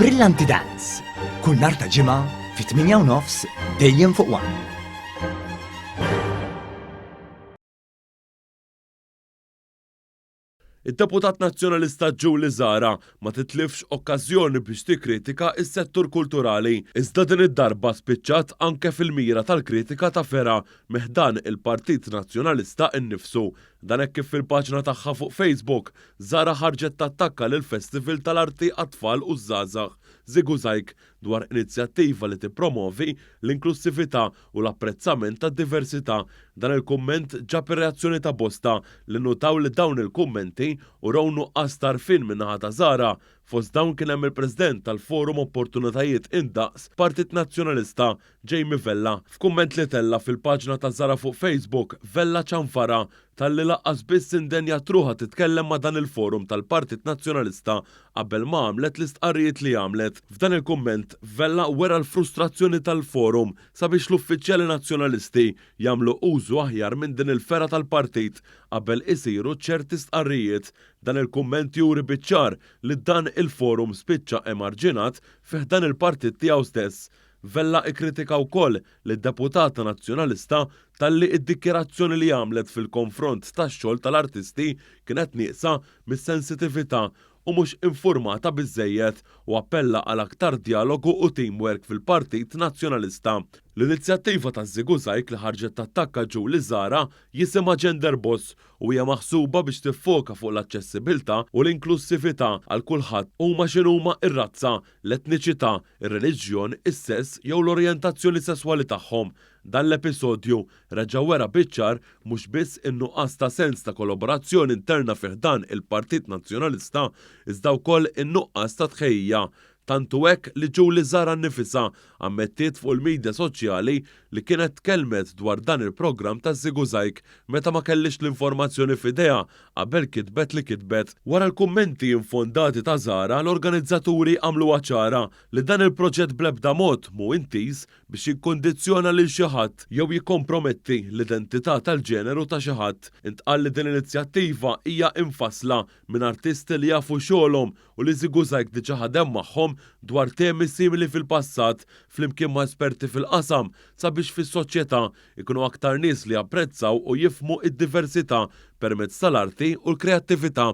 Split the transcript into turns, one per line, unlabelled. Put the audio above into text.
Brillanti Dance. Kull nhar ta' ġimgħa fit-8:30 dejjem fuq One.
Id-Deputat Nazzjonalista Julie Zara ma titlifx okkażjoni biex tikkritika s-settur kulturali, iżda din id-darba spiċċat anke fil-mira tal-kritika ta' Fera meħdan il-Partit Nazzjonalista innifsu. Dan hekk kif fil-paġna tagħha fuq Facebook, Zara ħarġet tattakka lil festival tal-arti għat-tfal u żgħażagħ Ziguzajk dwar inizjattiva li tippromovi l-inklusività u l-apprezzament tad-diversità. Dan il-kumment ġab ir-reazzjoni ta' bosta li notaw li dawn il-kummenti u raw nuqqas tarfin min-naħa ta' Zara. Fost dawn kien hemm il-President tal-Forum Opportunitajiet Indaqs Partit Nazzjonalista Jamie Vella. F'kumment li tella fil-paġna ta' Zara fuq Facebook, Vella ċanfara tal-li laqqas biss indenja truħa titkellem ma' dan il-forum tal-Partit Nazzjonalista qabel ma għamlet l-istqarrijiet li għamlet. F'dan il-kumment, Vella wera l-frustrazzjoni tal-forum sabiex l-uffiċjali nazzjonalisti jagħmlu użu aħjar minn din il-fera tal-partit qabel isiru ċerti stqarrijiet. Dan il-kumment juri biċ-ċar li dan il-forum spiċċa emarġinat fih dan il-partit tiegħu stess. Vella ikkritika wkoll li d-deputata nazzjonalista talli id-dikjerazzjoni li għamlet fil-konfront tax-xogħol tal-artisti kienet nieqsa mis-sensitività u mhux informata biżżejjed u appella għal aktar dialogu u teamwork fil-Partit Nazzjonalista. L-inizjattiva ta' Ziguzajk li ħarġet tattakka Julie Zara jisimha Gender Boss u hija maħsuba biex tiffoka fuq l-aċċessibilità u l-inklusività għal kulħadd huma x'inhuma r-razza, l-etniċità, ir-reliġjon, is-sess jew l-orjentazzjoni sesswali tagħhom. Dan l-episodju reġa' wera biċ-ċar mhux biss in-nuqqas ta' sens ta' kollaborazzjoni interna fih dan il-Partit Nazzjonalista iżda wkoll in-nuqqas ta' tħejjija. Tantu hekk li Julie Zara nnifisha ammettiet fuq il-midja soċjali li kienet tkellmet dwar dan il-programm ta' Ziguzajk meta ma kellix l-informazzjoni f'idejha qabel kitbet li kitbet. Wara l-kummenti infondati ta' Zara, l-organizzaturi għamlu ċara li dan il-proġett bl-ebda mod mhu intis biex jikkondizzjona lil xi ħadd jew jikkomprometti l-identità tal-ġeneru ta' xi ħadd. Intqal li din l-inizjattiva hija infassla minn artisti li jafu xogħolhom u li Ziguzajk diġà ħadem magħhom dwar temi simili fil-passat flimkien ma' esperti fil-qasam sabiex fis-soċjetà ikunu aktar nies li apprezzaw u jifhmu id-diversità permezz tal-arti u l-kreattività.